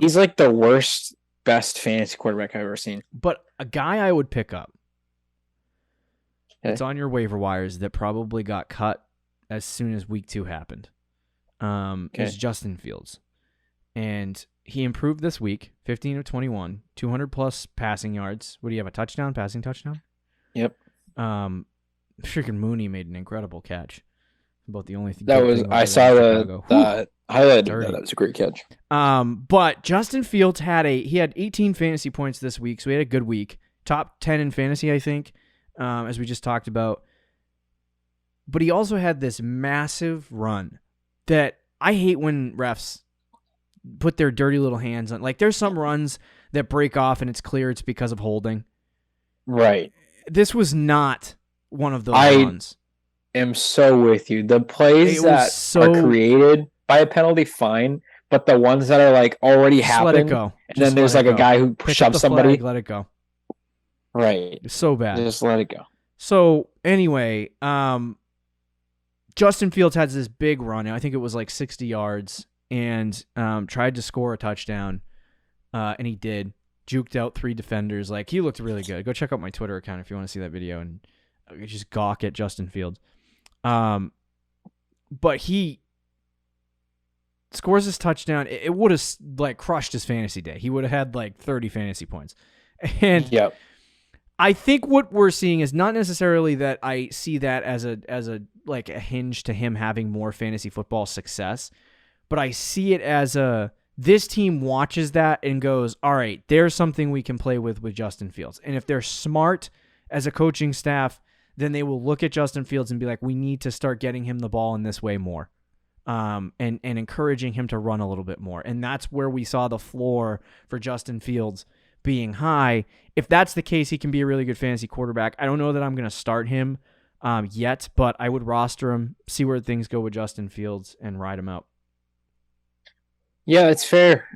He's like the worst, best fantasy quarterback I've ever seen. But a guy I would pick up, it's on your waiver wires that probably got cut as soon as week 2 happened, is Justin Fields. And he improved this week, 15 of 21, 200-plus passing yards. What do you have, a passing touchdown? Yep. Freaking Mooney made an incredible catch. About the only thing I saw the highlight. That was a great catch. But Justin Fields had 18 fantasy points this week, so he had a good week. Top 10 in fantasy, I think, as we just talked about. But he also had this massive run that I hate when refs put their dirty little hands on. Like, there's some runs that break off and it's clear it's because of holding. Right. This was not one of those runs. I am so with you. The plays that are created by a penalty, fine, but the ones that are like already happened, let it go. And then there's like a guy who shoves somebody. Let it go. Right. It's so bad. Just let it go. So anyway, Justin Fields has this big run. I think it was like 60 yards. And tried to score a touchdown, and he did. Juked out 3 defenders. Like, he looked really good. Go check out my Twitter account if you want to see that video and just gawk at Justin Fields. But he scores this touchdown. It would have like crushed his fantasy day. He would have had like 30 fantasy points. And yep. I think what we're seeing is not necessarily that I see that as a like a hinge to him having more fantasy football success. But I see it as this team watches that and goes, all right, there's something we can play with Justin Fields. And if they're smart as a coaching staff, then they will look at Justin Fields and be like, we need to start getting him the ball in this way more. and encouraging him to run a little bit more. And that's where we saw the floor for Justin Fields being high. If that's the case, he can be a really good fantasy quarterback. I don't know that I'm going to start him yet, but I would roster him, see where things go with Justin Fields, and ride him out. Yeah, it's fair.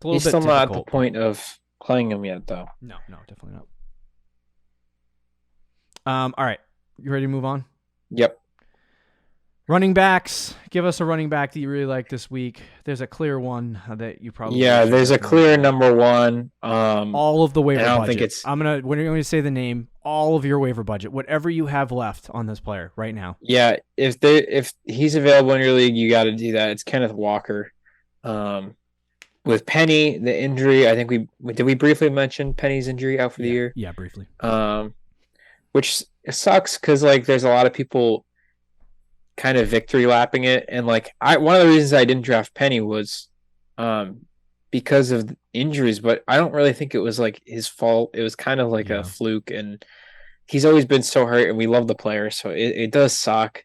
He's still not at the point of playing him yet, though. No, definitely not. All right. You ready to move on? Yep. Running backs. Give us a running back that you really like this week. There's a clear one that you probably there's a clear number one. All of the waiver budget. I don't think it's. When I'm going to say the name, all of your waiver budget, whatever you have left on this player right now. Yeah, if he's available in your league, you got to do that. It's Kenneth Walker. With Penny, the injury, I think did we briefly mention Penny's injury out for the year? Yeah, briefly. Which sucks because there's a lot of people kind of victory lapping it, and one of the reasons I didn't draft Penny was because of injuries, but I don't really think it was his fault. It was kind of a fluke, and he's always been so hurt, and we love the player, so it does suck.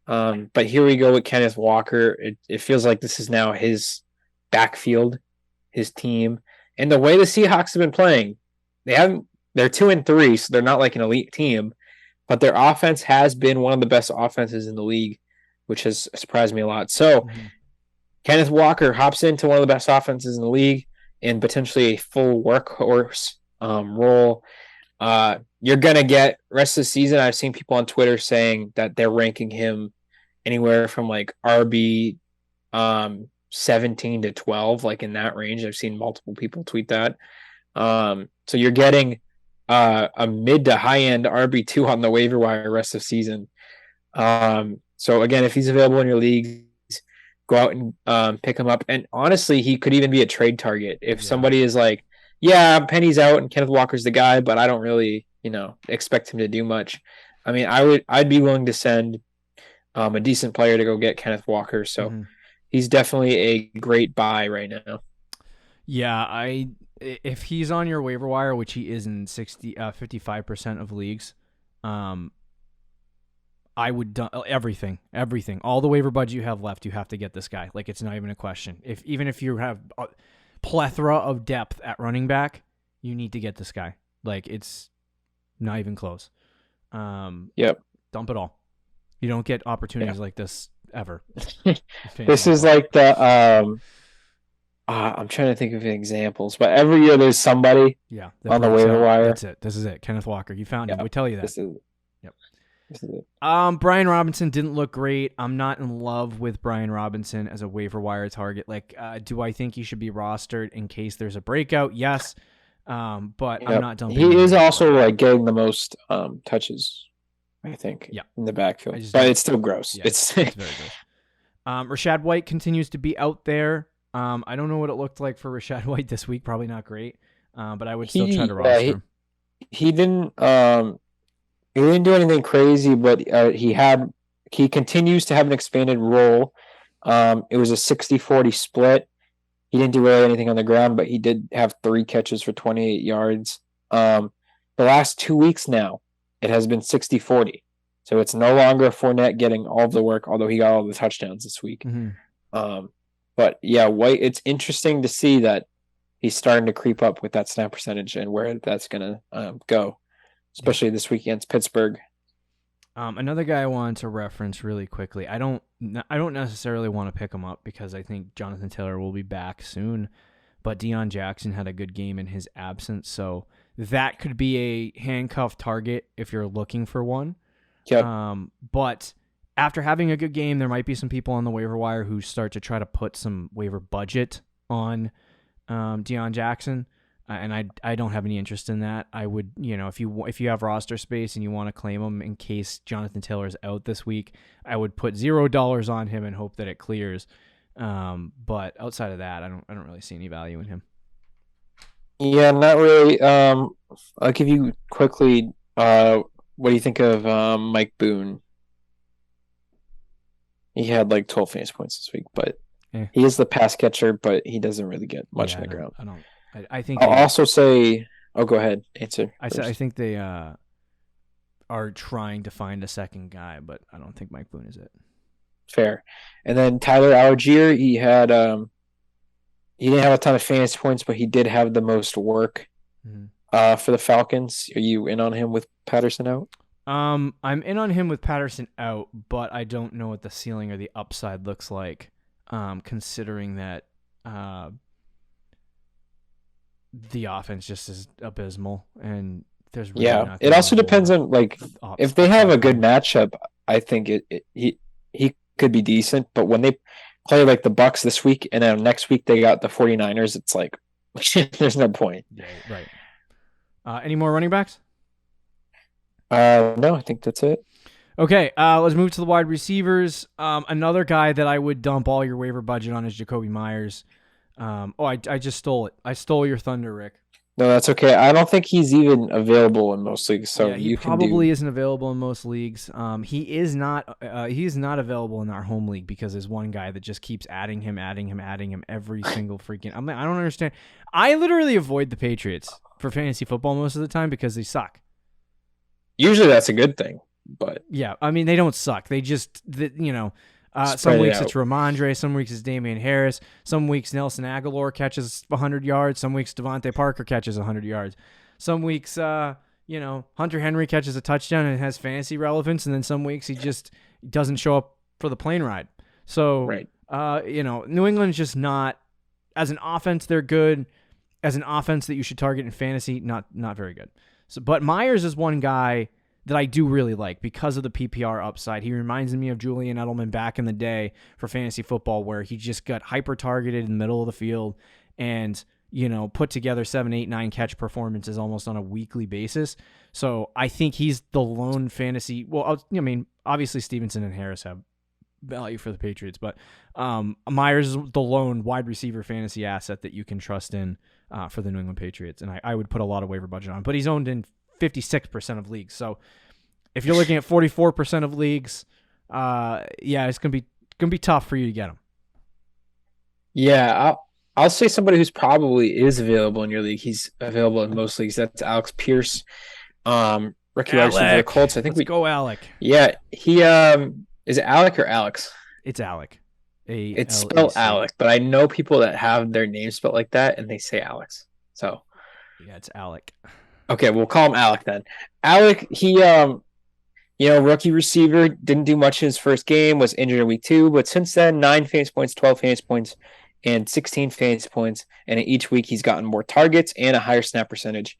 But here we go with Kenneth Walker. It feels like this is now his backfield, his team, and the way the Seahawks have been playing, they're 2-3, so they're not an elite team. But their offense has been one of the best offenses in the league, which has surprised me a lot. So Kenneth Walker hops into one of the best offenses in the league and potentially a full workhorse role. You're going to get rest of the season. I've seen people on Twitter saying that they're ranking him anywhere from RB 17 to 12, in that range. I've seen multiple people tweet that. So you're getting a mid to high end RB2 on the waiver wire rest of season. So again, if he's available in your leagues, go out and pick him up. And honestly, he could even be a trade target. If somebody is Penny's out and Kenneth Walker's the guy, but I don't really, expect him to do much. I mean, I'd be willing to send a decent player to go get Kenneth Walker. So he's definitely a great buy right now. Yeah, if he's on your waiver wire, which he is in 55% of leagues, I would do everything, all the waiver budget you have left. You have to get this guy. It's not even a question. Even if you have a plethora of depth at running back, you need to get this guy. It's not even close. Yep. Dump it all. You don't get opportunities like this ever. This is the I'm trying to think of examples, but every year there's somebody on the waiver wire. That's it. This is it. Kenneth Walker. You found him. We tell you that. This is it. Yep. This is it. Brian Robinson didn't look great. I'm not in love with Brian Robinson as a waiver wire target. Do I think he should be rostered in case there's a breakout? Yes. But I'm not dumping him. He is also getting the most touches, I think, in the backfield. But it's still gross. Yeah, it's very gross. Rashad White continues to be out there. I don't know what it looked like for Rashad White this week. Probably not great. But I would still try to roster him. He didn't do anything crazy, but he continues to have an expanded role. It was a 60-40 split. He didn't do really anything on the ground, but he did have 3 catches for 28 yards. The last 2 weeks now, it has been 60-40. So it's no longer Fournette getting all of the work, although he got all the touchdowns this week. But yeah, White, it's interesting to see that he's starting to creep up with that snap percentage and where that's going to go, especially this week against Pittsburgh. Another guy I wanted to reference really quickly. I don't necessarily want to pick him up because I think Jonathan Taylor will be back soon, but Deon Jackson had a good game in his absence, so that could be a handcuff target if you're looking for one. Yep. But after having a good game, there might be some people on the waiver wire who start to try to put some waiver budget on Deon Jackson. And I don't have any interest in that. I would, if you have roster space and you want to claim him in case Jonathan Taylor is out this week, I would put $0 on him and hope that it clears. But outside of that, I don't really see any value in him. Yeah, not really. I'll give you quickly. What do you think of Mike Boone? He had 12 fantasy points this week, but he is the pass catcher, but he doesn't really get much on the ground. I think I'll also say, go ahead, answer. I think they are trying to find a second guy, but I don't think Mike Boone is it. Fair. And then Tyler Algier, he didn't have a ton of fantasy points, but he did have the most work for the Falcons. Are you in on him with Patterson out? I'm in on him with Patterson out, but I don't know what the ceiling or the upside looks like, considering that the offense just is abysmal, and there's really it also depends on if they have a good matchup. I think he could be decent, but when they play like the Bucks this week and then next week they got the 49ers, it's like there's no point. Yeah, right. Any more running backs? No, I think that's it. Okay, let's move to the wide receivers. Another guy that I would dump all your waiver budget on is Jacoby Myers. I just stole it. I stole your thunder, Rick. No, that's okay. I don't think he's even available in most leagues. So he probably isn't available in most leagues. He is not available in our home league because there's one guy that just keeps adding him every single freaking. I don't understand. I literally avoid the Patriots for fantasy football most of the time because they suck. Usually that's a good thing, but yeah, I mean they don't suck. They just some weeks it's Ramondre, some weeks it's Damien Harris, some weeks Nelson Aguilar catches 100 yards, some weeks Devontae Parker catches 100 yards, some weeks Hunter Henry catches a touchdown and has fantasy relevance, and then some weeks he just doesn't show up for the plane ride. So New England's just not, as an offense they're good, as an offense that you should target in fantasy, not very good. So, but Myers is one guy that I do really like because of the PPR upside. He reminds me of Julian Edelman back in the day for fantasy football, where he just got hyper targeted in the middle of the field and put together 7, 8, 9 catch performances almost on a weekly basis. So I think he's the lone fantasy. Well, I mean, obviously Stevenson and Harris have value for the Patriots, but Myers is the lone wide receiver fantasy asset that you can trust in for the New England Patriots, and I would put a lot of waiver budget on. But he's owned in 56% of leagues, so if you're looking at 44% of leagues, it's gonna be tough for you to get him. Yeah, I'll say somebody who's probably is available in your league. He's available in most leagues. That's Alec Pierce, rookie wide receiver for the Colts. I think Let's go Alec. Yeah, he is it Alec or Alex? It's Alec. It's spelled Alec, but I know people that have their name spelled like that and they say Alex. So yeah, it's Alec. Okay, we'll call him Alec then. Alec, he rookie receiver, didn't do much in his first game, was injured in week 2, but since then 9 fantasy points, 12 fantasy points, and 16 fantasy points, and in each week he's gotten more targets and a higher snap percentage.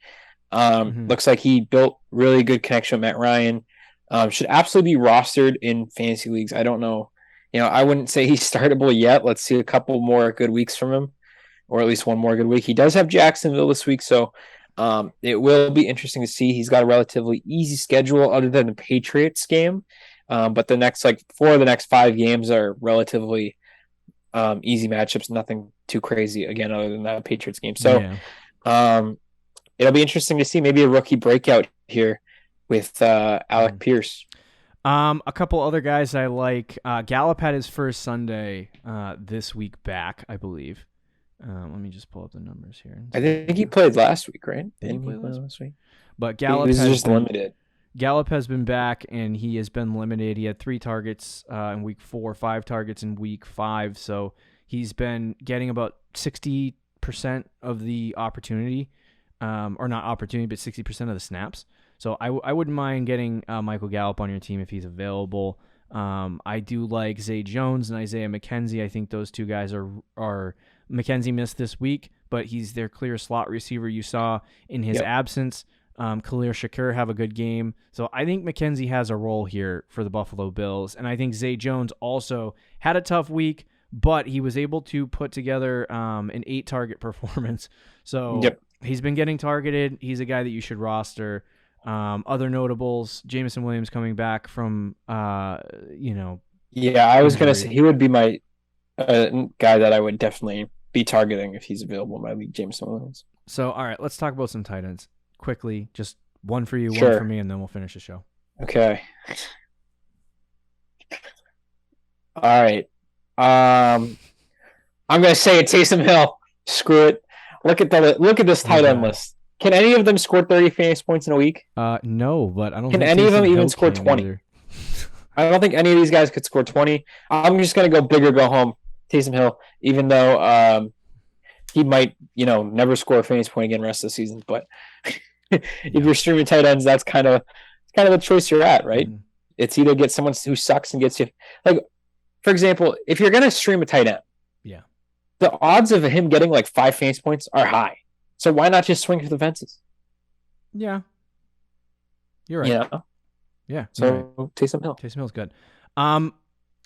Looks like he built really good connection with Matt Ryan. Should absolutely be rostered in fantasy leagues. I don't know. I wouldn't say he's startable yet. Let's see a couple more good weeks from him, or at least one more good week. He does have Jacksonville this week, so it will be interesting to see. He's got a relatively easy schedule other than the Patriots game, but the next 4 of the next 5 games are relatively easy matchups, nothing too crazy, again, other than that Patriots game. So it'll be interesting to see maybe a rookie breakout here with Alec Pierce. A couple other guys I like. Gallup had his first Sunday this week back, I believe. Let me just pull up the numbers here. I think he played last week, right? Did he play last week? But Gallup was just limited. Gallup has been back, and he has been limited. He had 3 targets in week 4, 5 targets in week 5. So he's been getting about 60% of the opportunity, or not opportunity, but 60% of the snaps. So I wouldn't mind getting Michael Gallup on your team if he's available. I do like Zay Jones and Isaiah McKenzie. I think those two guys are McKenzie missed this week, but he's their clear slot receiver. You saw in his absence, Khalil Shakur have a good game. So I think McKenzie has a role here for the Buffalo Bills. And I think Zay Jones also had a tough week, but he was able to put together an 8-target performance. So he's been getting targeted. He's a guy that you should roster. Other notables, Jameson Williams coming back from, I was going to say he would be my guy that I would definitely be targeting if he's available in my league, Jameson Williams. So, all right, let's talk about some tight ends quickly. Just one for you, Sure. one for me, and then we'll finish the show. Okay. All right. I'm going to say it, Taysom Hill. Screw it. Look at this tight end list. Can any of them score 30 fantasy points in a week? No, but I don't Can think any of them Taysom even Hill score can 20? either. I don't think any of these guys could score 20. I'm just going to go big or go home. Taysom Hill, even though he might, never score a fantasy point again the rest of the season. But if you're streaming tight ends, that's kind of the choice you're at, right? Mm-hmm. It's either get someone who sucks and gets you. Like, for example, if you're going to stream a tight end, the odds of him getting like 5 fantasy points are high. So why not just swing for the fences? Yeah. You're right. Yeah. So right. Taysom Hill. Taysom Hill's good. I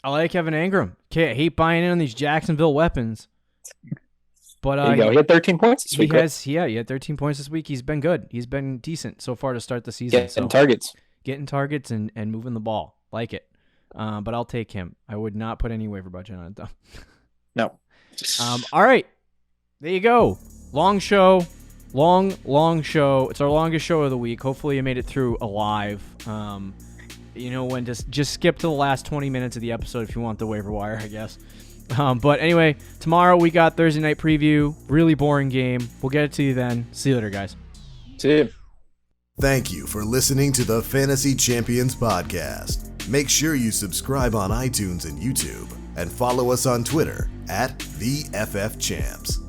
like Evan Engram. I hate buying in on these Jacksonville weapons. But there you go. He had 13 points this week. He had 13 points this week. He's been good. He's been decent so far to start the season. Getting targets and moving the ball. Like it. But I'll take him. I would not put any waiver budget on it though. No. All right. There you go. Long show. Long show. It's our longest show of the week. Hopefully you made it through alive. When just skip to the last 20 minutes of the episode if you want the waiver wire, I guess. But anyway, tomorrow we got Thursday night preview. Really boring game. We'll get it to you then. See you later, guys. See you. Thank you for listening to the Fantasy Champions Podcast. Make sure you subscribe on iTunes and YouTube and follow us on Twitter @TheFFChamps.